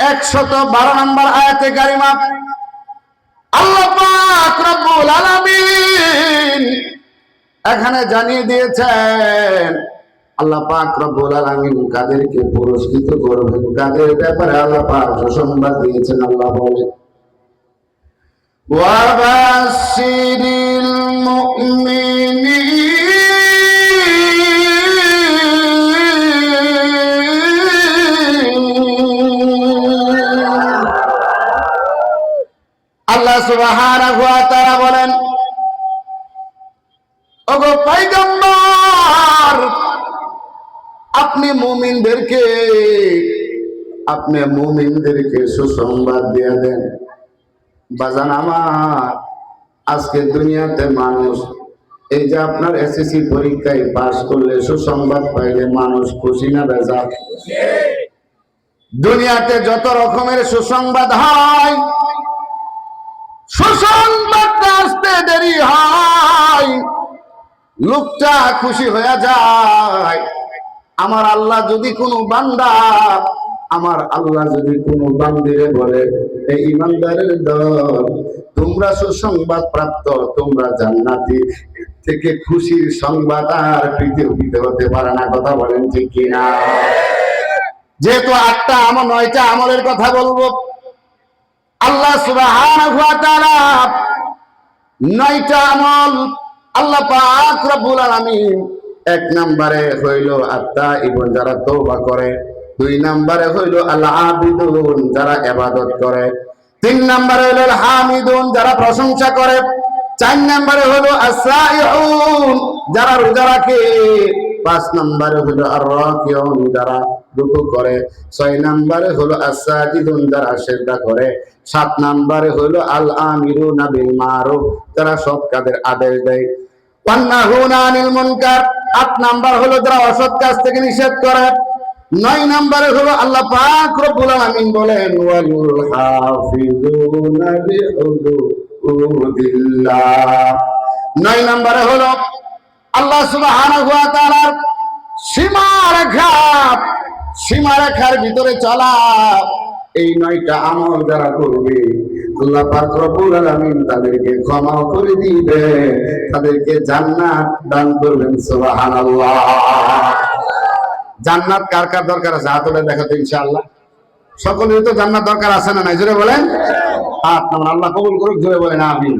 112 নম্বর আয়াতে কারিমা আল্লাহ পাক রব্বুল আলামিন এখানে জানিয়ে দিয়েছেন, আল্লাহ পাক রব্বুল আলামিন কাদেরকে পুরস্কৃত করবেন, কাদের ব্যাপারে আল্লাহ পাক সুসংবাদ দিয়েছেন। আল্লাহ বলেন, ওয়াবাশশিরিল মুমিনিন আল্লাহ সুবহানাহু ওয়া তাআলা বলেন, ওগো পয়গম্বর আপনি মুমিনদেরকে সুসংবাদ দিয়ে দেন। বাজান আমার, আজকে দুনিয়াতে মানুষ এই যে আপনার এসএসসি পরীক্ষায় পাস করলে সুসংবাদ পাইলে মানুষ খুশি না বেজার? দুনিয়াতে যত রকমের সুসংবাদ হয়, সুসংবাদটা আসতে দেরি হয়, লোকটা খুশি হয়ে যায়। আমার আল্লাহ যদি কোনো বান্দিরে বলে, এই ইমানদারের দল তোমরা সুসংবাদ প্রাপ্ত, তোমরা জান্নাতি, থেকে খুশির সংবাদ আর পৃথিবীতে হতে পারে না। কথা বলেন ঠিক কিনা? যেহেতু 8টা আমল 9টা আমলের কথা বলবো, আল্লাহ সুবহানাহু ওয়া তাআলা 9টা আমল আল্লাহ পাক রব্বুল আলামিন 1 নম্বরে হইল আত-তাইবুন, যারা তওবা করে। 2 নম্বরে হইল আল-আবিদুন, যারা ইবাদত করে। 3 নম্বরে হইল আল-হামিদুন, যারা প্রশংসা করে। 4 নম্বরে হইল আস-সাইউন, যারা রোজা রাখে। 5 নম্বরে হইল আর-রাকিউন, যারা রুকু করে। 6 নম্বরে হইল আস-সাজিদুন, যারা সিজদা করে। 7 নম্বরে হইল আল-আমিরুনা বিল মারুফ, যারা সৎ কাজের আদেশ দেয়। ওয়ান্নাহুনা আনিল মুনকার, 8 নাম্বার হলো যারা অসৎ কাজ থেকে নিষেধ করে। 9 নম্বরে হলো আল্লাহ পাক রব্বুল আলামিন বলেন, ওয়াল হাফিজুনা বিহুদুদিল্লাহ। 9 নম্বরে হলো আল্লাহ সুবহানাহু ওয়া তাআলার সীমারেখার ভিতরে চলা। এই 9টা আমল যারা করবে, আল্লাহ পাক রব্বুল আলামিন তাদেরকে ক্ষমা করে দিবে, তাদেরকে জান্নাত দান করবেন। সুবহানাল্লাহ। জান্নাত কার কার দরকার আছে? হাত তুলে দেখাতে ইনশাআল্লাহ। সকলের তো জান্নাত দরকার আছে না নাই? জোরে বলেন। আল্লাহ কবুল করুক, জোরে বলেন আমিন।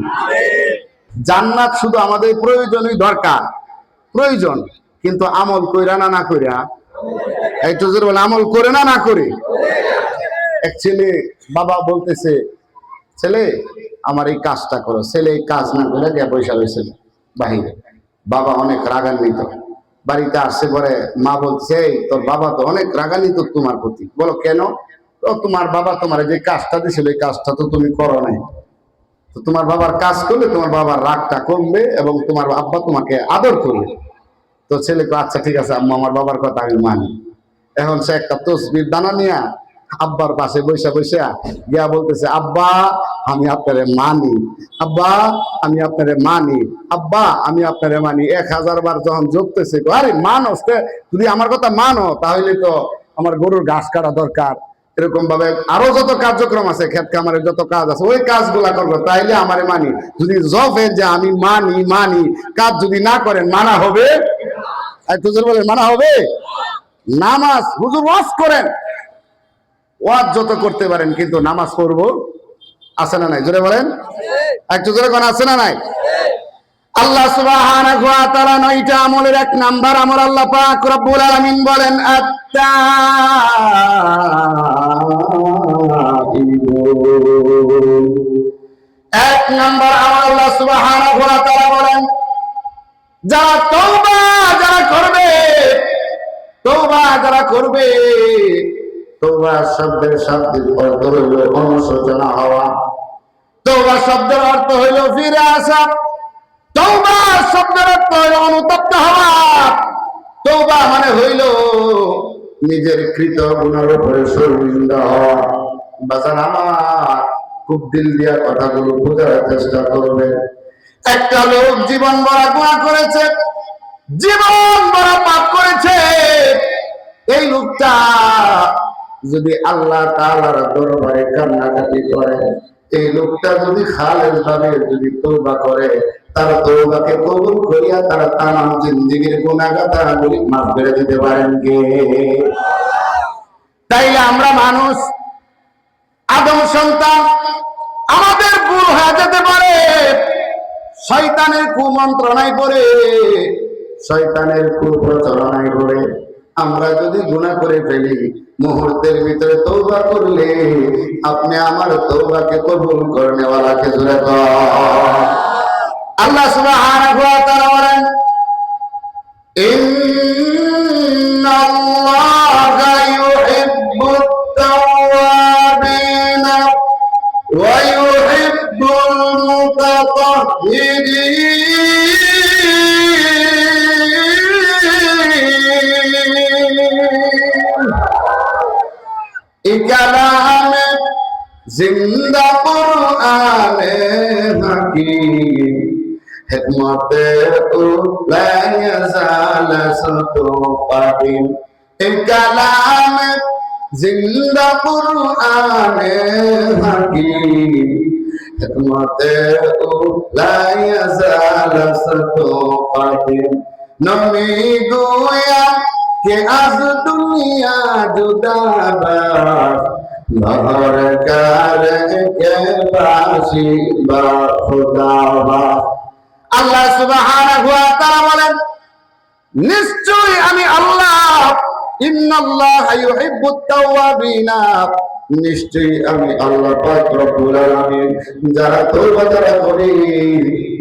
জান্নাত শুধু আমাদের প্রয়োজনই দরকার, প্রয়োজন, কিন্তু আমল কইরা না কইরা, একটু জোরে বলেন, আমল করে না করে। এক ছেলে, বাবা বলতেছে, ছেলে আমার এই কাজটা করো। ছেলে এই কাজ না করে গিয়ে পয়সা হয়েছিল বাহিরে। বাবা অনেক রাগান্বিত। বাড়িতে আসছে পরে মা বলছে, তোর বাবা তো অনেক রাগান্বিত তোমার প্রতি। বলো কেন? তো তোমার বাবা তোমার যে কাজটা দিয়েছিল, এই কাজটা তো তুমি করো নাই। তো তোমার বাবার কাজ করলে তোমার বাবার রাগটা কমবে এবং তোমার আব্বা তোমাকে আদর করবে। তো ছেলেকে, আচ্ছা ঠিক আছে আম্মা, আমার বাবার কথা আমি মানি। এখন সে একটা তসবির দানা নিয়ে আব্বার পাশে বৈশা গিয়া বলতেছে, আব্বা আমি আপনারে মানি, আব্বা আমি আপনারে মানি, আব্বা আমি আপনারে মানি। 1000 বার যখন যোগতেছে, আরে মানো, যদি আমার কথা মানো তাহলে তো আমার গরুর ঘাস কাটা দরকার। এরকম ভাবে আরো যত কার্যক্রম আছে, ক্ষেত কামারের যত কাজ আছে, ওই কাজগুলা করবো, তাইলে আমারে মানি। যদি জফেন যে আমি মানি, কাজ যদি না করেন মানা হবে? হুজুর বলেন মানা হবে? নামাজ হুজুর ওয়াজ করেন, ওয়াজ যত করতে পারেন, কিন্তু নামাজ পড়বো আছে না নাই? জোরে বলেন, একটু জোরে কোন আছে না নাই? আল্লাহ সুবহানাহু ওয়া তাআলা 9টা আমলের 1 নাম্বার আমল আল্লাহ পাক রব্বুল আলামিন বলেন, আত-তাইবুন। 1 নাম্বার আমল আল্লাহ সুবহানাহু ওয়া তাআলা বলেন, যারা তওবা করবে। তওবা শব্দের শাব্দিক অর্থ হইল অনুশোচনা হওয়া। তওবা শব্দের অর্থ হইল ফিরে আসা। তওবা শব্দের অর্থ হইল অনুতপ্ত হওয়া। তওবা মানে হইল নিজের কৃত গুনাহের উপরে শর্মিন্দা হওয়া। বাজার আমার, খুব দিল দিয়া কথাগুলো বোঝার চেষ্টা করবেন। একটা লোক জীবন ভরা গুনাহ করেছে, জীবন ভরা পাপ করেছে। এই লোকটা যদি আল্লাহ তাআলার দরবারে কান্নাকাটি করে, এই লোকটা যদি খালেস ভাবে যদি তওবা করে, তার তওবাকে কবুল করিয়া তার তামাম জিন্দেগীর গুনাহগাতাগুলি মাফ করে দিতে পারেন কে? তাইলে আমরা মানুষ, আদম সন্তান, আমাদের ভুল হয়ে যেতে পারে, শয়তানের কুমন্ত্রণায় পড়ে, শয়তানের কুপ্রচারণায় পড়ে আমরা যদি গুনাহ করে ফেলি, মুহূর্তের ভিতরে তওবা করলে আপনি আমার তওবাকে কবুল করনেওয়ালাকে জোরে কর। আল্লাহ সুবহানাহু ওয়া তাআলা বলেন, ইন্নাল্লাহা ইউহিব্বুত তাওয়াবিনা ওয়া ইউহিব্বুল মুতাতাহহিরিন। এই কালামে জিন্দা কুরআনে হাকিম, হিকমতে ও লা ইয়াজাল সাতু কাদিম। এই কালামে জিন্দা কুরআনে হাকিম, হিকমতে ও লা ইয়াজাল সাতু কাদিম। নবী গোয়া के आज दुनिया जुदाबाद, लहर कर के बासी बा खुदाबा। আল্লাহ সুবহানাহু ওয়া তাআলা বলেন, নিশ্চয়ই আমি আল্লাহ, ইন্নাল্লাহা ইউহিব্বুত তাওয়াবিনা, নিশ্চয়ই আমি আল্লাহ পাক রব্বুল আলামিন যারা তওবা করে,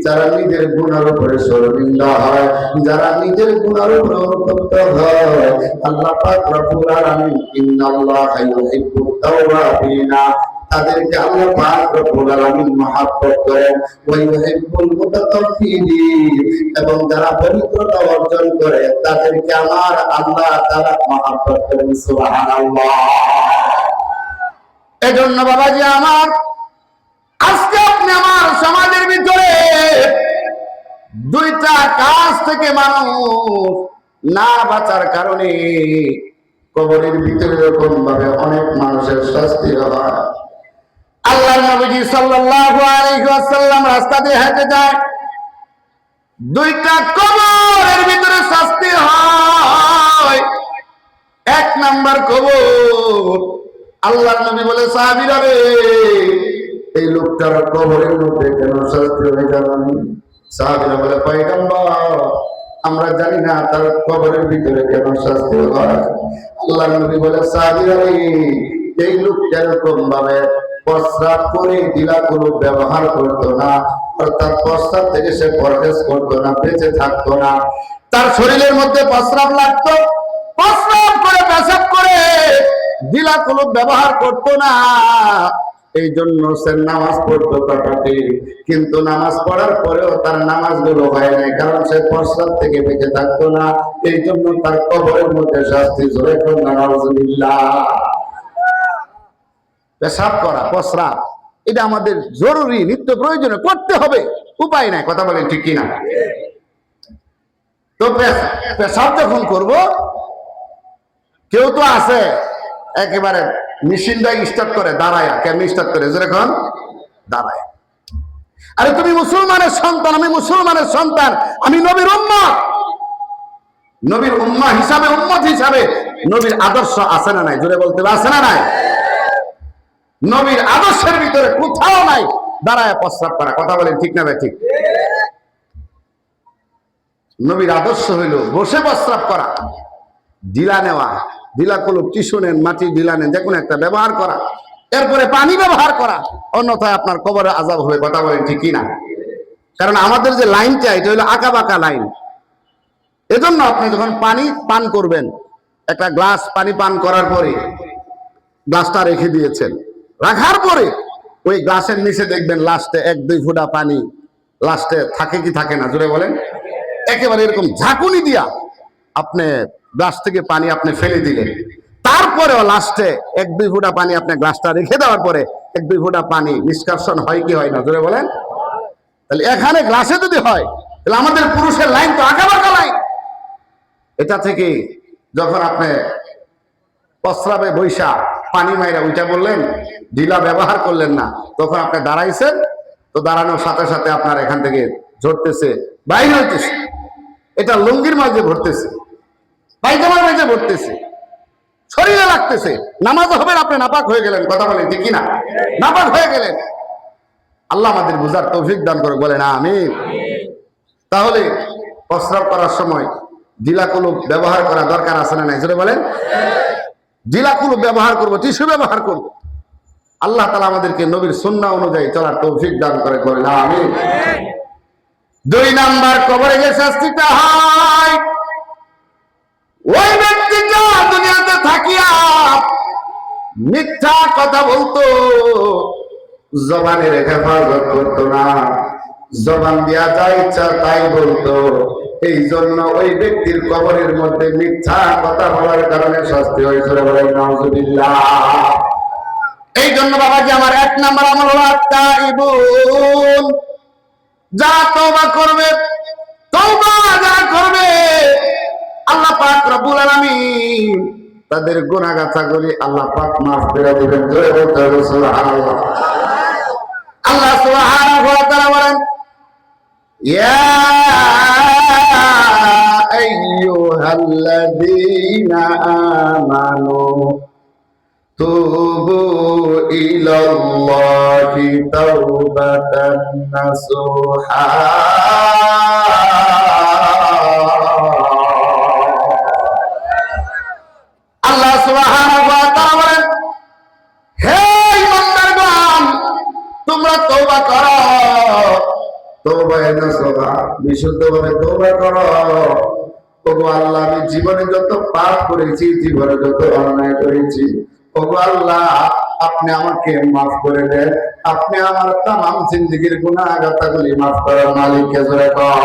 যারা নিজের গুনার উপরে শর্মিন্দা হয়, যারা নিজের গুনার উপরে অনুতপ্ত হয়, আল্লাহ পাক রব্বুল আলামিন ইন্নাল্লাহা ইউহিব্বুত তাওয়াবিনা, তাদেরকে আল্লাহ পাক রব্বুল আলামিন মহব্বত করেন, ওয়া ইউহিব্বুল মুতাতাহহিরিন, এবং যারা পবিত্রতা অর্জন করে তাদেরকে আমার আল্লাহ তাআলা মহব্বত করেন। সুবহানাল্লাহ। এজন্য বাবাজি আমার, আজকে আপনি আমার সমাজের ভিতরে দুইটা কাজ থেকে মানুষ না বাঁচার কারণে কবরের ভিতরে এরকম ভাবে অনেক মানুষের শাস্তি হয়। আল্লাহর নবী সাল্লাল্লাহু আলাইহি ওয়াসাল্লাম রাস্তা দিয়ে হেঁটে যায়, দুইটা কবরের ভিতরে শাস্তি হয়। এক নাম্বার কবর, আল্লাহর নবী বলে, সাহাবীরা রে, এই লোকটার কবরের মধ্যে কেন শাস্তি হয়ে গেল? সাহাবীরা বলে, পয়গম্বর, আমরা জানি না তার কবরের ভিতরে কেন শাস্তি হয়। আল্লাহর নবী বলে, সাহাবীরা রে, এই লোক এরকম ভাবে প্রস্রাব করে দিলাগুলো ব্যবহার করতো না, অর্থাৎ প্রস্রাব থেকে সে পরহেজ করতো না, বেঁচে থাকতো না। তার শরীরের মধ্যে প্রস্রাব লাগতো, প্রস্রাব করে পেশাব করে দিলাগুলো ব্যবহার করতো না, এই জন্য সে নামাজ পড়তো কাটাতে, কিন্তু নামাজ পড়ার পরেও তার নামাজগুলো হয় নাই, কারণ সে প্রস্রাব থেকে বেঁচে থাকতো না। এই জন্য তার কবরের মধ্যে শাস্তি। জোরে কোন নাউযুবিল্লাহ। পেশাব করা, প্রস্রাব, এটা আমাদের জরুরি, নিত্য প্রয়োজনে করতে হবে, উপায় নাই। কথা বলেন ঠিক কিনা? তো পেশাব যখন করব, কেউ তো আছে একেবারে মেশিনটা স্টার্ট করে দাঁড়ায়, কেমনি স্টার্ট করে যেরকম দাঁড়ায়। আরে তুমি মুসলমানের সন্তান, আমি মুসলমানের সন্তান, আমি নবীর উম্মত, নবীর উম্মাহ হিসাবে, উম্মত হিসাবে নবীর আদর্শ আছে না নাই? জোরে বলতে হবে, আছে না নাই? নবীর আদর্শের ভিতরে কোথাও নাই দাঁড়ায় প্রস্রাব করা। কথা বলেন ঠিক না ভাই? ঠিক। নবীর আদর্শ হইল বসে প্রস্রাব করা, ঢিলা নেওয়া, ঢিলা কলম, টিস্যু নেন, মাটি ঢিলা নেন, যে কোনো একটা ব্যবহার করা, এরপরে পানি ব্যবহার করা, অন্যথায় আপনার কবরে আযাব হবে। কথা বলেন ঠিক কিনা? কারণ আমাদের যে লাইনটা, এটা হলো আঁকা বাঁকা লাইন। এজন্য আপনি যখন পানি পান করবেন, একটা গ্লাস পানি পান করার পরে গ্লাসটা রেখে দিয়েছেন, রাখার পরে ওই গ্লাসের নিচে দেখবেন লাস্টে 1-2 ফোঁটা পানি লাস্টে থাকে কি থাকে না? জোরে বলেন। একেবারে এরকম ঝাঁকুনি দিয়া আপনি গ্লাস থেকে পানি আপনি ফেলে দিলেন, তারপরেও লাস্টে 1-2 ফোঁটা পানি আপনি গ্লাসটা রেখে দেওয়ার পরে 1-2 ফোঁটা পানি নিষ্কাশন হয় কি হয় না? জোরে বলেন। তাহলে এখানে গ্লাসে যদি হয়, তাহলে আমাদের পুরুষের লাইন তো আঁকা বাঁকা লাইন। এটা থেকে যখন আপনি প্রস্রাবে বৈশা পানি মাইরা উঠা বললেন, ঢিলা ব্যবহার করলেন না, তখন আপনি দাঁড়াইছেন, তো দাঁড়ানোর সাথে সাথে আপনার এখান থেকে ঝরতেছে, বাইরে হইতেছে, এটা লুঙ্গির মাঝে ভরতেছে, পায়জামার মাঝে ভরতেছে, শরীরে লাগতেছে, নামাজ হবে আপনি নাপাক হয়ে গেলেন। কথা বলেন ঠিক কিনা? নাপাক হয়ে গেলেন। আল্লাহ আমাদের বুঝার তৌফিক দান করে, বলেন আমিন। তাহলে প্রস্রাব করার সময় ঢিলাকুলু ব্যবহার করা দরকার আছে না নাই? জোরে বলেন। ঢিলাকুলু ব্যবহার করব, টিস্যু ব্যবহার করব। আল্লাহ তাআলা আমাদেরকে নবীর সুন্নাহ অনুযায়ী চলার তৌফিক দান করে, বলেন আমিন। 2 নাম্বার, কবরে যে শাস্তিটা হয়, ওই ব্যক্তিটা দুনিয়াতে থাকিয়া মিথ্যা কথা বলতো, জবানের হেফাজত করতো না, জবান দিয়া যা ইচ্ছা তাই বলতো। এই জন্য ওই ব্যক্তির কবরের মধ্যে মিথ্যা কথা বলার কারণে শাস্তি হয়েছিল, বলেন নাউজুবিল্লাহ। এই জন্য বাবাজি আমার 1 নাম্বার আমল হলো আত-তাইবুন, যা তওবা করবে, তওবা যা করবে, আল্লাহ পাক রব্বুল আলামিন তাদের গুনাহগাছাগুলি আল্লাহ পাক মাফ করে দিবেন। জোরে বলতে হবে সুবহানাল্লাহ। আল্লাহ সুবহানাহু ওয়া তাআলা বলেন, ইয়া আইয়ুহাল্লাযীনা আমানু তুবু ইলাল্লাহি তাওবাতান নাসুহা। আল্লাহ সুবহানাহু ওয়া তাআলা বলেন, হে ঈমানদারগণ, তোমরা তওবা করো, তওবা নাসুহা, বিশুদ্ধভাবে তওবা করো। ওগো আল্লাহ, আমি জীবনে যত পাপ করেছি, জীবনে যত অন্যায় করেছি, ওগো আল্লাহ আপনি আমাকে মাফ করে দেন। আপনি আমার তামাম জিন্দেগীর গুনাহগাতাগুলি মাফ করার মালিককে জোরে কর।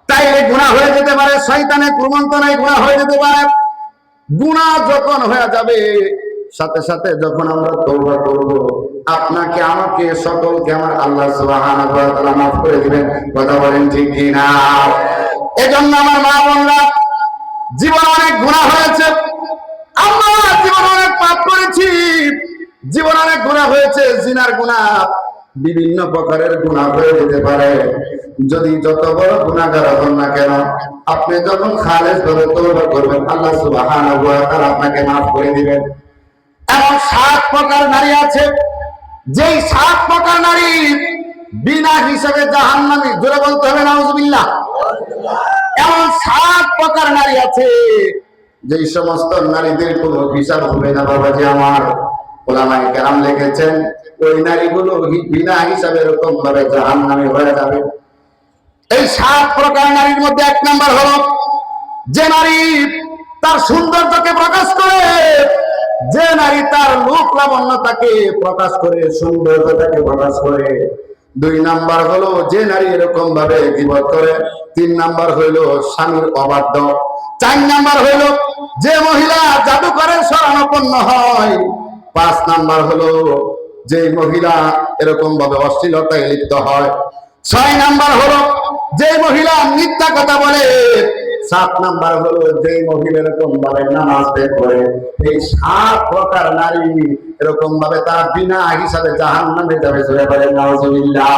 তাইলে গুনাহ হয়ে যেতে পারে, শয়তানের কুমন্ত্রণায় গুনাহ হয়ে যেতে পারে। গুনাহ যখন হয়ে যাবে, সাথে সাথে যখন আমরা তওবা করব, আপনাকে আমাকে সকলকে আমার আল্লাহ সুবহানাহু ওয়া তাআলা মাফ করে দিবেন। কথা বলেন ঠিক কি না? এজন্য আমার মা বোনরা, জীবনে অনেক গুনাহ হয়েছে, আমরা জীবনে অনেক পাপ করেছি, জীবনে অনেক গুনাহ হয়েছে, জিনার গুনাহ, বিভিন্ন প্রকারের গুনাহ হয়ে যেতে পারে। যদি যত বড় গুনাহগার হন না কেন, আপনি যখন খালেস ভাবে তওবা করবেন, আল্লাহ সুবহানাহু ওয়া তাআলা আপনাকে মাফ করে দিবেন। এমন 7 প্রকার নারী আছে, যেই 7 প্রকার নারী বিনা হিসাবে জাহান্নামী। জোরে বলতে হবে নাউজুবিল্লাহ। এমন 7 প্রকার নারী আছে, যেই সমস্ত নারীদের কোনো হিসাব হবে না বাবাজি আমার। ওলামায়ে কেরাম লিখেছেন, ওই নারীগুলো বিনা হিসাবে এরকম ভাবে জাহান্নামী হয়ে যাবে। এই 7 প্রকার নারীর মধ্যে 1 নাম্বার হলো, যে নারী তার সৌন্দর্যকে প্রকাশ করে, যে নারী তার রূপ লাবণ্যতাকে প্রকাশ করে, সৌন্দর্যতাকে প্রকাশ করে। 2 নাম্বার হলো, যে নারী এরকম ভাবে গীবত করে। 3 নাম্বার হইল স্বামীর অবাধ্য। 4 নাম্বার হইল, যে মহিলা জাদুকরের শরণাপন্ন হয়। 5 নাম্বার হলো, যে মহিলা এরকম ভাবে অশ্লীলতায় লিপ্ত হয়। 6 নাম্বার হলো, যে মহিলা মিথ্যা কথা বলে। 7 নাম্বার হলো, যে মহিলা এরকম ভাবে নামাজ বের করে। এই 7 প্রকার নারী এরকম ভাবে তার বিনা হিসাবে জাহান্নামে যাবে। জোরে বলেন নাউজুবিল্লাহ।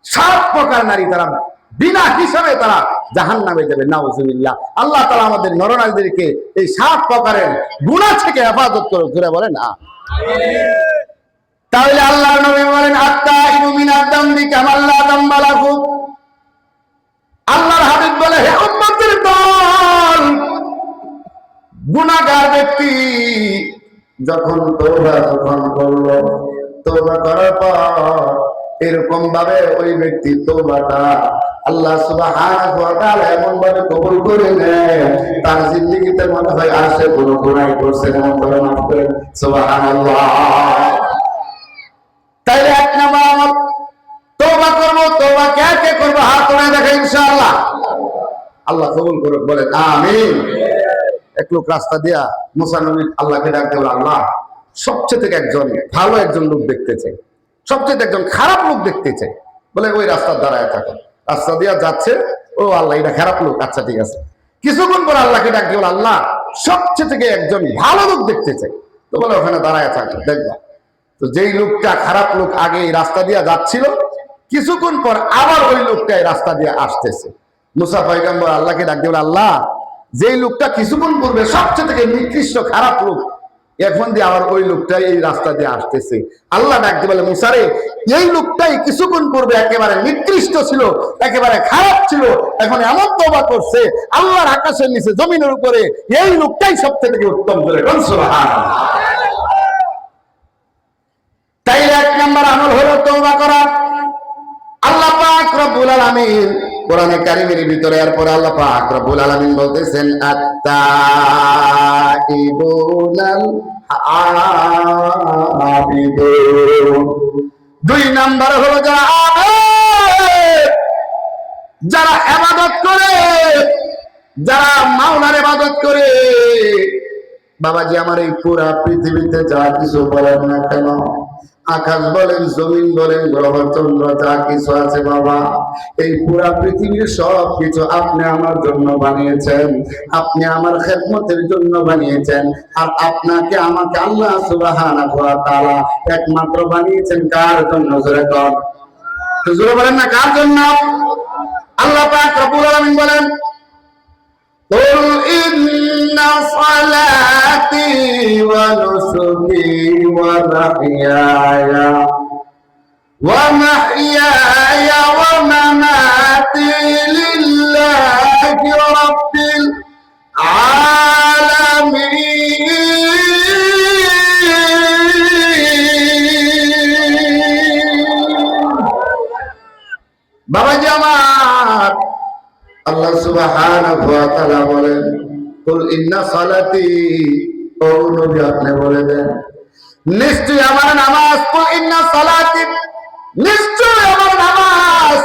7 প্রকার নারী তারা বিনা হিসাবে তারা জাহান্নামে যাবে, নাউজুবিল্লাহ। আল্লাহ তাআলা আমাদের নরনারীদেরকে এই 7 প্রকারের গুনাহ থেকে হেফাজত করুক। জোরে বলেন আমিন। তাহলে আল্লাহর নবী বলেন, আত-তাইবু মিনাদ দামবি কামা লা দামবা লাহু। আল্লাহর হাবিব বলে, হে উম্মতের দল, গুনাহগার ব্যক্তি যখন তওবা করলো, তওবা করার পর এরকম ভাবে ওই ব্যক্তি তওবাটা আল্লাহ সুবহানাহু ওয়া তাআলা এমন ভাবে কবুল করে নেয়, তার জিন্দেগিতে মনে হয় আর সে কোনো গুনাহ করছে না। বলে মাফ করেন, সুবহানাল্লাহ। তাইলে 1 নাম্বার আমল, তওবা করব। তওবা কে কে করব? হাত তুলে দেখেন ইনশাআল্লাহ। আল্লাহ কবুল করুক, বলেন আমিন। এক লোক রাস্তা দিয়া মুসা নবী আল্লাহকে ডাকতে বলে, আল্লাহ সবচেয়ে থেকে একজন ভালো একজন লোক দেখতে চাই, সবচেয়ে একজন খারাপ লোক দেখতে চাই। বলে ওই রাস্তার দাঁড়ায় থাকো। রাস্তা দিয়া যাচ্ছে, ও আল্লাহ এটা খারাপ লোক, আচ্ছা ঠিক আছে। কিছুক্ষণ পর আল্লাহকে ডাকতে বলে, আল্লাহ সবচেয়ে থেকে একজন ভালো লোক দেখতে চাই। তো বলে ওখানে দাঁড়ায় থাকবে দেখবা। তো যেই লোকটা খারাপ লোক আগে এই রাস্তা দিয়ে যাচ্ছিল, কিছুক্ষণ পর আবার ওই লোকটা এই রাস্তা দিয়ে আসতেছে। মুসা পয়গম্বর আল্লাহকে ডাক দিয়ে বলে, আল্লাহ, যেই লোকটা কিছুক্ষণ পূর্বে সবচেয়ে থেকে নিকৃষ্ট খারাপ লোক, এখন দিয়ে আবার ওই লোকটাই এই রাস্তা দিয়ে আসতেছে। আল্লাহ ডাকতে বলে, মুসারে, এই লোকটাই কিছুক্ষণ পূর্বে একেবারে নিকৃষ্ট ছিল, একেবারে খারাপ ছিল, এখন এমন তওবা করছে আল্লাহর আকাশের নিচে জমিনের উপরে, এই লোকটাই সবচেয়ে থেকে উত্তম করে। সুবহানাল্লাহ। তাই এক নাম্বার আমল হলো তওবা করা। আল্লাহ পাক রব্বুল আলামিন কোরআনে কারীমের ভিতরে এরপর আল্লাহ পাক রব্বুল আলামিন বলতেছেন, আত-তাইবুনাল আবিদুন। দুই নাম্বার হলো যারা আবেদ, যারা ইবাদত করে, যারা মাওলার ইবাদত করে। বাবাজি, আমার এই পুরা পৃথিবীতে যা কিছু বলেন না কেন, আকাশ বলেন, জমিন বলেন, গ্রহ চন্দ্র যা কিছু আছে বাবা, এই পুরা পৃথিবীর সব কিছু আপনি আমার জন্য বানিয়েছেন, আপনি আমার খেদমতের জন্য বানিয়েছেন। আর আপনাকে আমাকে আল্লাহ সুবহানাহু ওয়া তাআলা একমাত্র বানিয়েছেন কার জন্য? জোরে কর, জোরে বলেন না, কার জন্য? আল্লাহ পাক রব্বুল আলামিন বলেন, قل إن صلاتي ونسكي ومحياي ومماتي لله رب العالمين। বাবাজি আমার, আল্লাহ সুবহানাহু ওয়া তাআলা বলেন, কুল ইন্না সালাতি, ও নবী আপনি বলে দেন, নিশ্চয়ই আমার নামাজ, কুল ইন্না সালাতি, নিশ্চয়ই আমার নামাজ,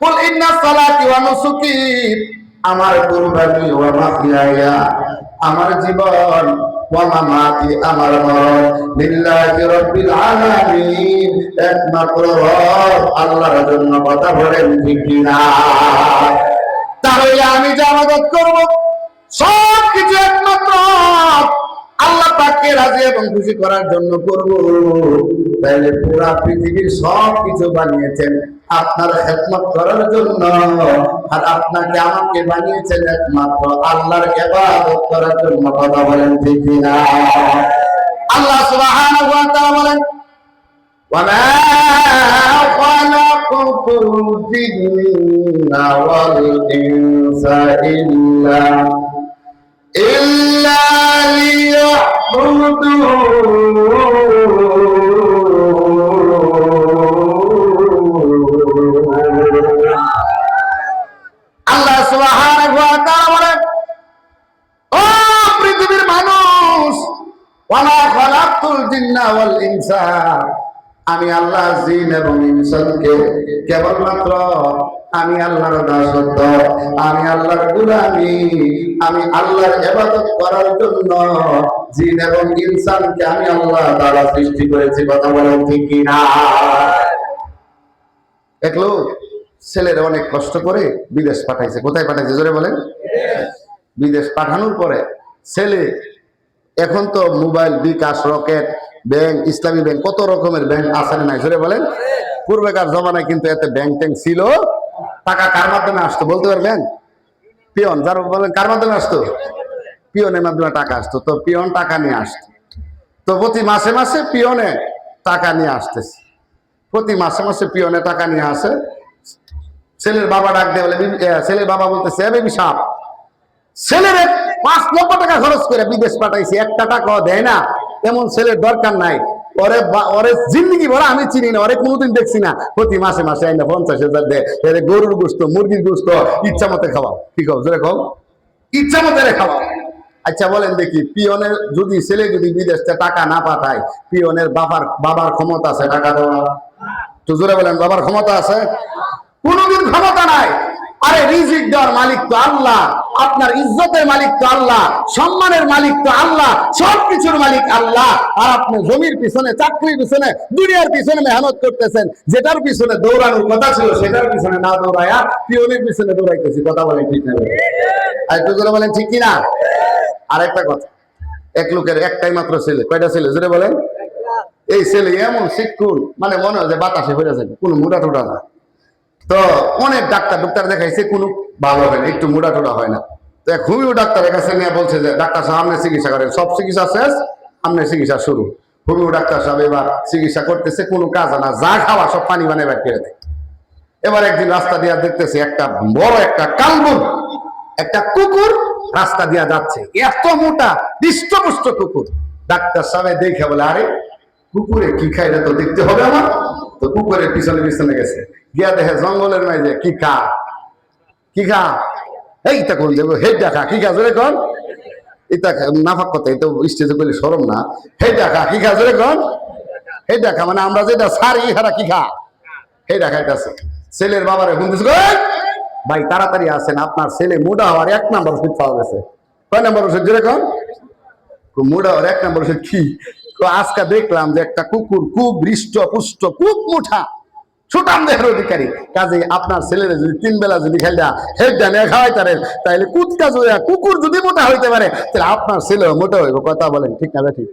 কুল ইন্না সালাতি ওয়া নুসুকি, আমার কুরবানি, ওয়া মাহইয়া, আমার জীবন, ওয়া মামাতি, আমার মরণ, লিল্লাহি রাব্বিল আলামিন, একমাত্র রব আল্লাহর জন্য। কথা বলেন ঠিক কি না? তাহলে আমি যে ইবাদত করব সব কিছু একমাত্র আল্লাহ পাককে রাজি এবং খুশি করার জন্য করব। তাহলে পুরা পৃথিবীর সব কিছু বানিয়েছেন আপনার খেদমত করার জন্য, আর আপনাকে আমাকে বানিয়েছেন একমাত্র আল্লাহর ইবাদত করার জন্য। কথা বলেন ঠিক কি না? আল্লাহ সুবহানাহু ওয়া তাআলা বলেন, وما خلقت الجن والإنس إلا ليعبدون। আল্লাহ সুবহানাহু ওয়া তাআলা বলেন, ও পৃথিবীর মানুষ, ওয়ামা খালাকতুল জিন্না ওয়াল ইনসা, আমি আল্লাহ জিন এবং ইনসানকে কেবলমাত্র আমি আল্লাহর দাসত্ব, আমি আল্লাহর গোলামি, আমি আল্লাহর ইবাদত করার জন্য জিন এবং ইনসানকে আমি আল্লাহ তাআলা সৃষ্টি করেছি। কথা বলেন ঠিক কি না? এক লোক ছেলের অনেক কষ্ট করে বিদেশ পাঠাইছে। কোথায় পাঠাইছে? জোরে বলেন। বিদেশ পাঠানোর পরে ছেলে, এখন তো মোবাইল, বিকাশ, রকেট ব্যাংক, ইসলামী ব্যাংক, কত রকমের ব্যাংক আছে না নাই? জোরে বলেন। পূর্বেকার জমানায় কিন্তু এত ব্যাংক ট্যাঙ্ক ছিল। টাকা কার মাধ্যমে আসতো বলতে পারবেন? পিয়ন, যারা বলেন কার মাধ্যমে আসতো? পিয়নের মাধ্যমে টাকা আসতো। তো পিয়ন টাকা নিয়ে আসতো। তো প্রতি মাসে মাসে পিয়নে টাকা নিয়ে আসতেছে, প্রতি মাসে মাসে পিয়নে টাকা নিয়ে আসে। ছেলের বাবা ডাক দিয়ে বলে, ছেলের বাবা বলতেছে, বেবি সাহেব, ছেলের 5 লক্ষ টাকা খরচ করে বিদেশ পাঠাইছি, একটা টাকাও দেয় না, এমন ছেলের দরকার নাই। ওরে জিন্দগি ভরা আমি চিনি না, ওরে কোনোদিন দেখছি না। প্রতি মাসে মাসে 50,000 দেয়। গরুর গোস্ত, মুরগির গোস্ত ইচ্ছা মতে খাওয়াও। কি খাও? জোরে খাও, ইচ্ছা মতে খাওয়াও। আচ্ছা বলেন দেখি, পিয়নের যদি ছেলে যদি বিদেশ টাকা না পাঠায়, পিয়নের বাবার ক্ষমতা আছে টাকা দেওয়া? তো জোরে বলেন, বাবার ক্ষমতা আছে? কোনোদিন ক্ষমতা নাই। আরে রিজিক দেওয়ার মালিক তো আল্লাহ, আপনার ইজ্জতের মালিক তো আল্লাহ, সম্মানের মালিক তো আল্লাহ, সবকিছুর মালিক আল্লাহ। আর আপনি জমির পিছনে, চাকরির পিছনে, দুনিয়ার পিছনে মেহনত করতেছেন, যেটার পিছনে দৌড়ানোর কথা ছিল সেটার পিছনে না দৌড়ায়া পিয়নের পিছনে দৌড়াইতেছি। কথা বলেন ঠিক না? আর একটু জোরে বলেন ঠিক কিনা? আর একটা কথা, এক লোকের একটাই মাত্র ছেলে, কয়টা ছেলে জোরে বলেন? এই ছেলে এমন শিক্ষুন, মানে মনে হয় যে বাতাসে হয়ে যাবে, কোনো মোটা টোটা না। তো অনেক ডাক্তার দেখাইছে, কোনো ভালো হয় না, একটু মোটা টোটা হয় না। তো এক হুমিও ডাক্তারের কাছে নিয়ে বলছে যে ডাক্তার সাহেব আপনি চিকিৎসা করেন, সব চিকিৎসা শেষ, আপনি চিকিৎসা শুরু। হুমিও ডাক্তার সাহেব এবার চিকিৎসা করতেছে, কোনো কাজ না, যা খাওয়া সব পানি বানিয়ে বের করে দেয়। এবার একদিন রাস্তা দিয়ে দেখতেছে একটা বড় একটা কালবুন, একটা কুকুর রাস্তা দিয়া যাচ্ছে, এত মোটা হৃষ্টপুষ্ট কুকুর। ডাক্তার সাহেব দেখে বলে, আরে কুকুরে কি খাই তো দেখতে হবে আমার। তো কুকুরের পিছনে পিছনে গেছে, গিয়া দেখে জঙ্গলের মাঝে কি খা এইটা কোন দেবো, হেডটা খা, কি খা জোরে কন, এটা নাফাক কথা, এটা স্টেজে বলে সরম না, হেডটা খা, কি খা জোরে কন, হেডটা খা, মানে আমরা যেটা সারি হারা কি খা, হেডটা খাইতেছে। ছেলের বাবারে ফোন দিছে, ভাই তাড়াতাড়ি আসেন, আপনার ছেলে মোটা হওয়ার 1 নম্বর ওষুধ পাওয়া গেছে। কয় নম্বর ওষুধ জোরে কন? মোটা হওয়ার 1 নম্বর ওষুধ কি? তো আজকে দেখলাম যে একটা কুকুর খুব হৃষ্ট পুষ্ট, খুব মোটা, ছোটাম দেহের অধিকারী, কাজে আপনার ছেলেরা যদি 3 বেলা যদি খেলা হেডটা নিয়ে খাওয়াই তারেন, তাহলে কুৎকা যদি কুকুর যদি মোটা হইতে পারে, তাহলে আপনার ছেলেও মোটা হইব। কথা বলেন ঠিক না? ঠিক,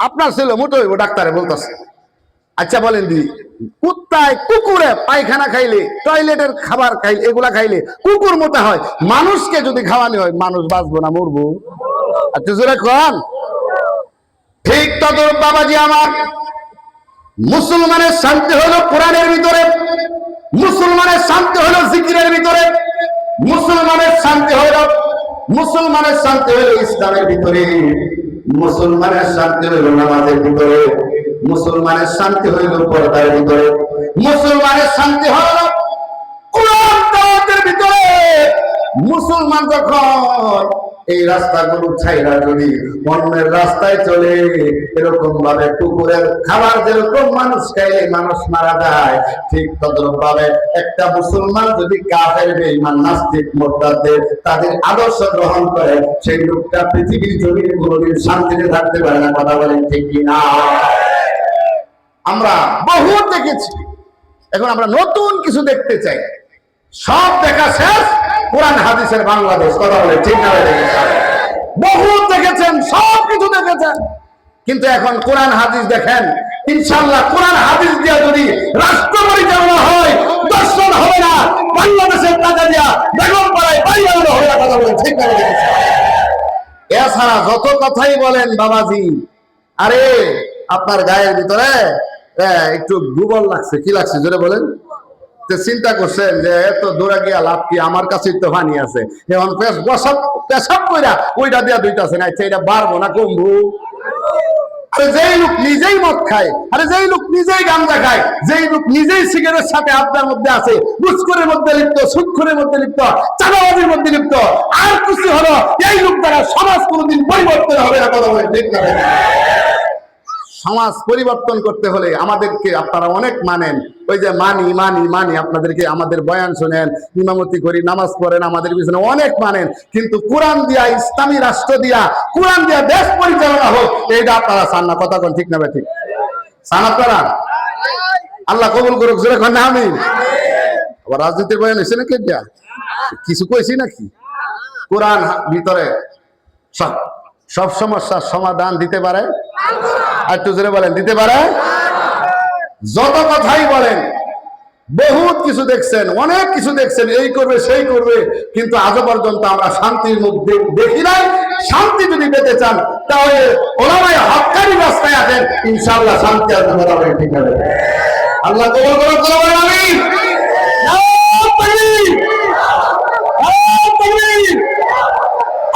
আপনার ছেলে মোটা হইব, ডাক্তারে বলতেছে। আচ্ছা বলেন দি, কুত্তায় কুকুরে পায়খানা খাইলে, টয়লেটের খাবার খাইলে, এগুলা খাইলে কুকুর মোটা হয়, মানুষকে যদি খাওয়ানো হয় মানুষ বাঁচবো না মরবো? আচ্ছা জোরে কন। ঠিক তদরূপ বাবাজি আমার, মুসলমানের শান্তি হলো কোরআনের ভিতরে, মুসলমানের শান্তি হলো জিকিরের ভিতরে, মুসলমানের শান্তি হলো ইসলামের ভিতরে, মুসলমানের শান্তি হইল নামাজের ভিতরে, মুসলমানের শান্তি হইল পর্দার ভিতরে, মুসলমানের শান্তি হইল কোরআন তেলাওয়াতের ভিতরে। মুসলমান যখন এই রাস্তাগুলো ছাইরা যদি অন্যের রাস্তায় চলে, এরকম ভাবে কুকুরের খাবার যেরকম মানুষ খাইলে মানুষ মারা যায়, ঠিক তদ্রুপ ভাবে একটা মুসলমান যদি কাফের বেঈমান নাস্তিক মুরতাদদের তাদের আদর্শ গ্রহণ করে, সেই লোকটা পৃথিবীর জমিনে কোনোদিন শান্তিতে থাকতে পারে না। কথা বলেন ঠিক কি না? আমরা বহু দেখেছি, এখন আমরা নতুন কিছু দেখতে চাই। সব দেখা শেষ, কোরআন হাদিসের বাংলাদেশ। কথা বলে ঠিক না? বহু দেখেছেন, সব কিছু দেখেছেন, কিন্তু এখন কোরআন হাদিস দেখেন। ইনশাআল্লাহ কোরআন হাদিস দিয়া যদি রাষ্ট্র পরিচালনা হয়, দর্শন হবে না, বাংলাদেশের টাকা দিয়া বেগম পাড়ায় বাইরে হবে না। কথা বলে ঠিক না? এছাড়া যত কথাই বলেন বাবাজি, আরে আপনার গায়ের ভিতরে একটু গুবল লাগছে, কি লাগছে জোরে বলেন? চিন্তা করছেন যে এত দূরে গিয়া লাভ কি, আমার কাছে তো পানি আছে, এখন পেশাব কইরা ওইটা দিয়া দুইটাছে না, এটা বাড়বো না কমবো? আরে যেই লোক নিজেই মদ খায়, আরে যেই লোক নিজেই গাঁজা খায়, যেই লোক নিজেই সিগারেটের সাথে আপনার মধ্যে আছে, ঘুষখোরের মধ্যে লিপ্ত, সুদখোরের মধ্যে লিপ্ত, চাঁদাবাজির মধ্যে লিপ্ত, আর কিছু হলো, এই লোক দ্বারা সমাজ কোনোদিন পরিবর্তন হবে না। কথা বলে ঠিক না? সমাজ পরিবর্তন করতে হলে আমাদেরকে, আপনারা অনেক মানেন, ওই যে মানি আপনাদেরকে, আমাদের বয়ান শোনেন, ইমামতি করি, নামাজ পড়েন, আমাদের পিছনে অনেক মানেন, কিন্তু কোরআন দিয়া, ইসলামী রাষ্ট্র দিয়া, কোরআন দিয়া দেশ পরিচালনা হোক, এইটা আপনারা চান না। কথা কোন ঠিক না? ঠিক চান আপনারা? আল্লাহ কবুল করুক, জোরে কন আমিন। আবার রাজনীতির বয়ান হয়েছে নাকি? এটা কিছু কইছি নাকি? কোরআন ভিতরে সব সমস্যার সমাধান দিতে পারে। আর একটু জোরে বলেন, দিতে পারে? যত কথাই বলেন, বহুত কিছু দেখছেন, অনেক কিছু দেখছেন, এই করবে সেই করবে, কিন্তু আজও পর্যন্ত আমরা শান্তির মুখ দেখি নাই। শান্তি যদি পেতে চান তাহলে ওলামায়ে হক্কানি রাস্তায় আছেন, ইনশাআল্লাহ শান্তি আসবে। কথা বলেন ঠিক না? আল্লাহ কবুল করুন, বলেন আমিন।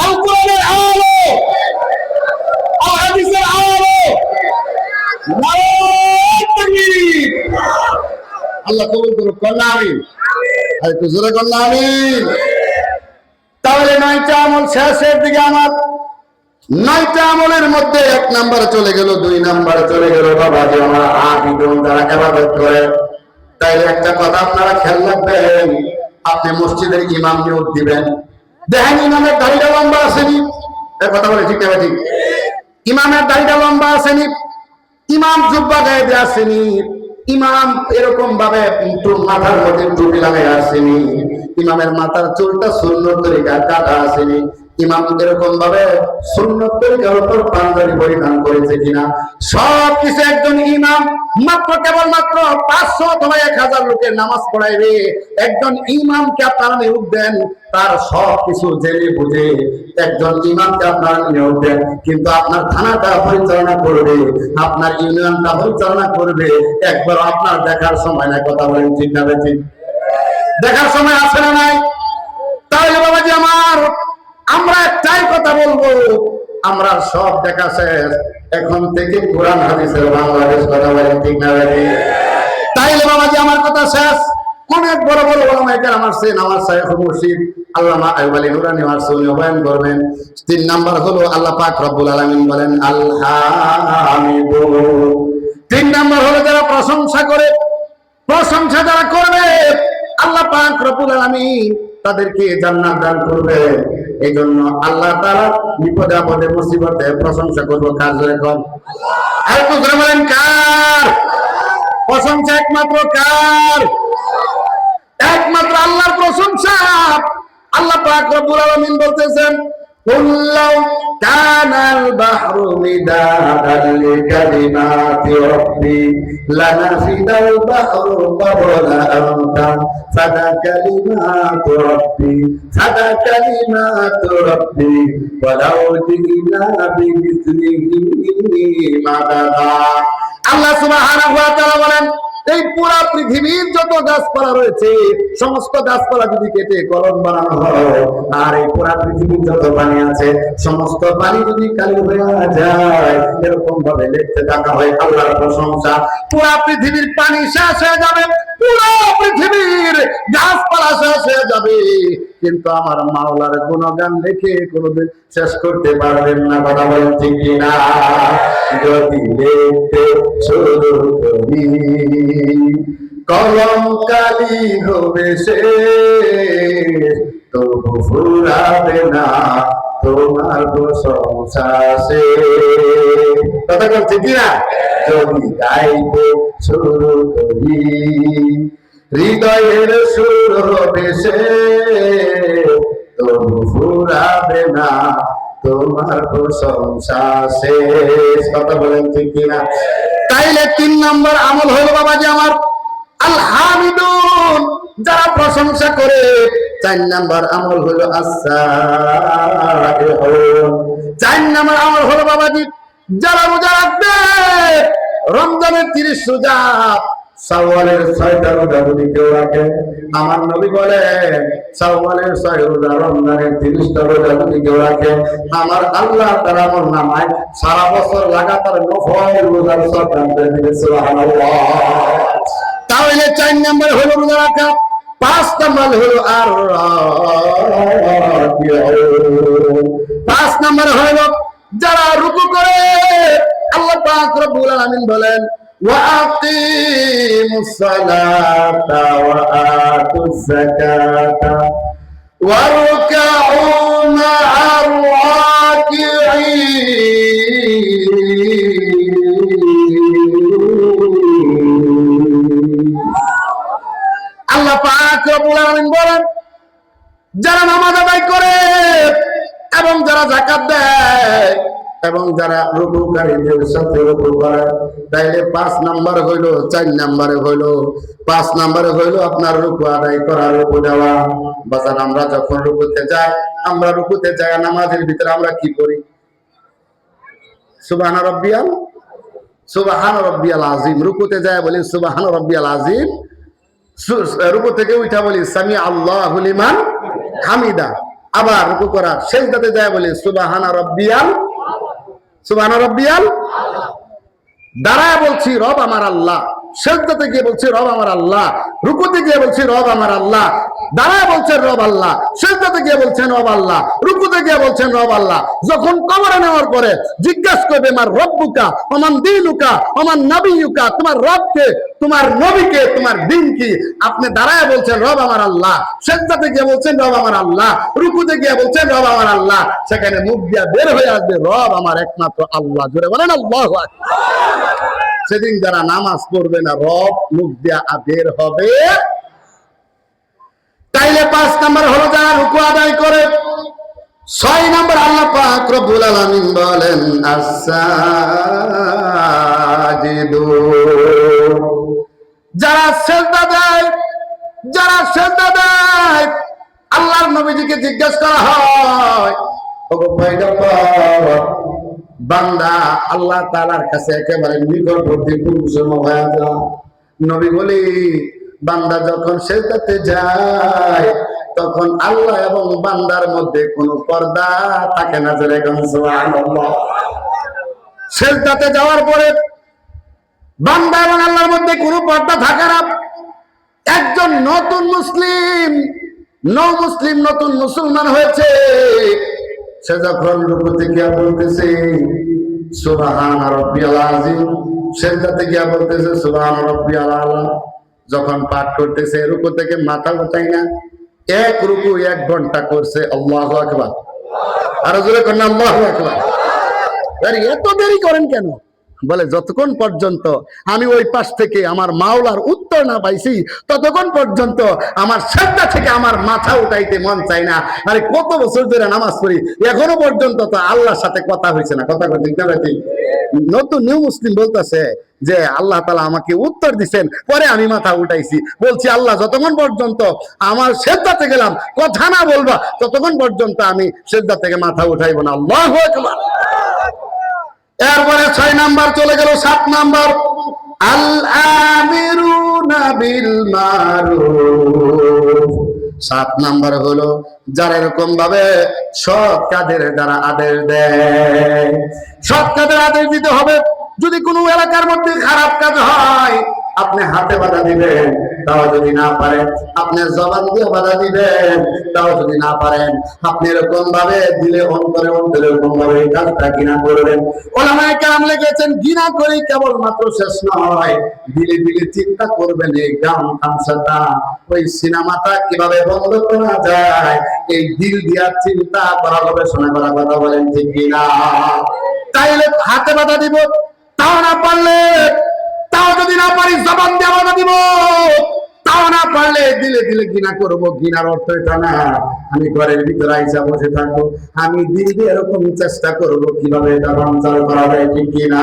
আল কোরআনের আলো, আল হাদিসের আলো, আল্লাহ কবুল করুক, কন্যা আমিন। একটু জোরে কন্যা আমিন। তাহলে 9টা আমল শেষের দিকে আমার, 9টা আমলের মধ্যে 1 নম্বরে চলে গেল, 2 নম্বরে চলে গেল বাবাজি আমার আবিদুন, যারা ইবাদত করে। তাইলে একটা কথা আপনারা খেয়াল রাখবেন, আপনি মসজিদের ইমাম নিয়োগ দিবেন, দেখেন ইমামের দাড়িটা লম্বা আসেনি? কথা বলে ঠিক না? ঠিক, ইমামের দাড়িটা লম্বা আসেনি, ইমাম জুব্বা গায়ে দিয়ে আসেনি, ইমাম এরকম ভাবে মাথার মধ্যে টুপি লাগাই আসেনি, ইমামের মাথার চুলটা সুন্নত তরিকায় কাটা আসেনি, ইমাম এরকম ভাবে সুন্নত তরিকার উপর পাঞ্জাবি পরিধান করেছে কিনা, সবকিছু একজন ইমাম মাত্র কেবলমাত্র 500 অথবা 1000 লোকের নামাজ পড়াইবে। একজন ইমামকে আপনারা নিয়োগ দেন, তার সবকিছু জেনে বুঝে একজন ইমামকে আপনারা নিয়োগ দেন, কিন্তু আপনার থানাটা পরিচালনা করবে, আপনার ইউনিয়নটা পরিচালনা করবে, একবার আপনার দেখার সময় না। কথা বলেন ঠিক না ঠিক? দেখার সময় আছে না নাই? তাহলে বাবাজি আমার, আমরা একটাই কথা বলবো, আমরা সব দেখা শেষ, এখন থেকে কোরআন হাদিসের বাংলাদেশ। কথা বলেন ঠিক না ঠিক? তাইলে বাবাজি আমার কথা শেষ। অনেক বড় বড় ওলামায়ে কেরাম আসছেন, আমার শাইখ মুর্শিদ আল্লামা আইয়ুব আলী নুরানী মারসুনি বয়ান করবেন। 3 নাম্বার হলো আল্লাহ পাক রব্বুল আলামিন বলেন আলহামিদু। 3 নাম্বার হলো যারা প্রশংসা করে, প্রশংসা যারা করবে আল্লাহ পাক রব্বুল আলামিন তাদেরকে জান্নাত দান করবে। এই জন্য আল্লাহ তাআলা বিপদে আপদে মুসিবতে প্রশংসা করব কার জন্য? কোন আর তো বলেন কার? প্রশংসা একমাত্র কার? একমাত্র আল্লাহর প্রশংসা। আল্লাহ পাক রব্বুল আলামিন বলতেছেন কুল্লাউ কানাল বাহরু মিদাদান লিকালিমাতি রাব্বি লানাফিদাল বাহরু ক্বাবলা আন তানফাদা কালিমাতু রাব্বি ফাদা কালিমাতু রাব্বি ওয়ালাউ জিনা বিমিসলিহি মাদাদা। আল্লাহ সুবহানাহু ওয়া তাআলা বলেন, এই পুরা পৃথিবীর যত গাছপালা রয়েছে সমস্ত গাছপালা যদি কেটে কলম বানানো হয়, আর এই পুরা পৃথিবীর যত পানি আছে সমস্ত পানি যদি কালি হয়ে যায়, এরকম ভাবে লিখতে থাকা হয় আল্লাহর প্রশংসা, পুরা পৃথিবীর পানি শেষ হয়ে যাবে, পুরো পৃথিবীর গাছপালা শেষ হয়ে যাবে, কিন্তু আমার মাওলার গুণগান লিখে কোনোদিন শেষ করতে পারবেন না। কথা বলেন ঠিক কিনা? যদি লিখতে শুরু করি কলম কালি হবে শেষ, তবু ফুরাবে না তোমার প্রশংসা শেষ। কথা বলছি কিনা? যদি গাইতে শুরু করি হৃদয়ের সুর হবে শেষ, তবু ফুরাবে না তোমার প্রশংসা শেষ। কথা বলেন ঠিক কিনা? তাইলে 3 নম্বর আমল হলো বাবাজি আমার আল হামিদুন, যারা প্রশংসা করে। 4 নম্বর আমল হলো as-সাইহুন। 4 নম্বর আমল হলো বাবাজি যারা রোজা রাখবে, রমজানের 30 রোজা, শাওয়ালের 6টা রোজা যদি কেউ রাখে, আমার নবী বলেন শাওয়ালের 6 রোজা, রমজানের 30টা রোজা যদি কেউ রাখে, আমার আল্লাহ তাআলা আমার নামায় সারা বছর লাগাতার নফল রোজার সওয়াব দান করে দিবে। সুবহানাল্লাহ। তাহলে 4 নম্বর হলো রোজা রাখা, 5 নম্বর হলো আর 5 নম্বর হলো যারা রুকু করে। আল্লাহ পাক রব্বুল আলামিন বলেন ওয়াকিমুস সালাতা ওয়া আতুজ যাকাতা ওয়ারকাউ মা'আর রাকিঈন। আল্লাহ পাক রব্বুল আলামিন বলেন যারা নামাজ আদায় করে এবং যারা যাকাত দেয় এবং যারা রুকুকারীদের সাথে রুকু করে, তাইলে 5 নাম্বার হইল, 4 নাম্বারে হইল, 5 নাম্বারে হইল আপনার রুকু আদায় করা, রুকু দেওয়া। বাজার আমরা যখন রুকুতে যাই, আমরা রুকুতে যাই নামাজের ভিতরে আমরা কি করি? সুবহান রাব্বিয়াল আযীম। রুকুতে যায় বলি সুবহান রাব্বিয়াল আযীম, রুকু থেকে উঠা বলি সামি আল্লাহু লিমান হামিদা। আবার রুকু করা সিজদাতে যায় বলি সুবহান রাব্বিয়াল দাঁড়ায় বলছি রব আমার আল্লাহ, সিজদাতে গিয়ে বলছি রব আমার আল্লাহ, রুকুতে গিয়ে বলছি রব আমার আল্লাহ, দাঁড়ায় বলছেন রব আল্লাহ, সিজদাতে গিয়ে বলছেন রব আল্লাহ, রুকুতে গিয়ে বলছেন রব আল্লাহ। যখন কবরে নেওয়ার পরে জিজ্ঞাসা করবে আমার রব্বুকা ওমান দীনুকা ওমান নবিয়ুকা, তোমার রবকে, তোমার নবীকে, তোমার দিন কি, আপনি দাঁড়ায় বলছেন রব আমার আল্লাহ, সিজদাতে গিয়ে বলছেন রব আমার আল্লাহ, রুকুতে গিয়ে বলছেন রব আমার আল্লাহ, সেখানে মুখ দিয়ে বের হয়ে আসবে রব আমার একমাত্র আল্লাহ। জোরে বলেন আল্লাহু আকবার। সেদিন যারা নামাজ পড়বে না, রব মুখ দিয়া বের হবে। তাইলে 5 নাম্বার হলো যারা রুকু আদায় করে, 6 নম্বর আল্লাহ পাক রব্বুল আলামিন বলেন আস-সাজিদুন, যারা সিজদা দেয়, যারা সিজদা দেয়। আল্লাহর নবীজিকে জিজ্ঞেস করা হয়, ওগো পয়গম্বর, বান্দা আল্লাহ তাআলার কাছে একেবারে নিকটবর্তী কোন সময় হয়ে যায়? নবী বলি, বান্দা যখন সিজদাতে যায় তখন আল্লাহ এবং বান্দার মধ্যে কোনো পর্দা থাকে না। জোরে কোন সুবহানাল্লাহ। সিজদাতে যাওয়ার পরে বান্দা এবং আল্লাহর মধ্যে কোনো পর্দা থাকে না। একজন নতুন মুসলিম, নতুন মুসলমান হয়েছে, সে যখন রুকুতে গিয়া বলতেছে সুবহান রাব্বিয়াল আযীম, সিজদাতে গিয়া বলতেছে সুবহান রাব্বিয়াল আলা, যখন পাঠ করতেছে রুকু থেকে মাথা উঠায় না। এক রুকু 1 ঘন্টা করছে। আল্লাহু আকবার। আর জোরে কোন আল্লাহু আকবার। আরে এত দেরি করেন কেন? বলে যতক্ষণ পর্যন্ত আমি ওই পাশ থেকে আমার মাওলার উত্তর না পাইছি ততক্ষণ পর্যন্ত আমার সিজদা থেকে আমার মাথা উঠাইতে মন চাই না। আরে কত বছর ধরে নামাজ পড়ি, এখনো পর্যন্ত তো আল্লাহর সাথে কথা হয়েছে না। কথা ঠিক না ঠিক? নতুন নিউ মুসলিম বলতেছে যে আল্লাহ তাআলা আমাকে উত্তর দিবেন, পরে আমি মাথা উঠাইছি। বলছি আল্লাহ যতক্ষণ পর্যন্ত আমার সিজদাতে গেলাম কথা না বলবা ততক্ষণ পর্যন্ত আমি সিজদা থেকে মাথা উঠাইব না। আল্লাহু আকবার। এরপরে 6 নাম্বার চলে গেল। 7 নাম্বার আল আমিরুনা বিল মারুফ। 7 নাম্বার হলো যারা এরকম ভাবে সৎ কাজের দ্বারা আদেশ দেয়। সৎ কাজের আদেশ দিতে হবে। যদি কোনো এলাকার মধ্যে খারাপ কাজ হয় আপনি হাতে বাধা দিবেন, তাও যদি না পারেন আপনি জবান দিয়ে বাধা দিবেন, তাও যদি না পারেন আপনি এরকম ভাবে দিলে অন্তরে অন্তরে এরকম ভাবে এই কাজটা ঘৃণা করবেন। ওলামায়ে কেরাম লিখেছেন ঘৃণা করে কেবলমাত্র শেষ নয়, দিলে দিলে চিন্তা করবেন এই গান তামসাটা, ওই সিনেমাটা কিভাবে বন্ধ করা যায়, এই দিল দিয়া চিন্তা করা, গবেষণা করা। কথা বলেন ঠিক কিনা? তাইলে হাতে বাধা দিব, তাও না পারলে, তাও যদি না পারি জবান দিয়ে বাধা দিব, তাও না পারলে দিলে দিলে ঘৃণা করবো। ঘৃণার অর্থ এটা না আমি ঘরের ভিতরে আইসা বসে থাকবো, আমি দিলে এরকম চেষ্টা করবো কিভাবে এটা বাঞ্চাল করা যায় ঠিক কিনা।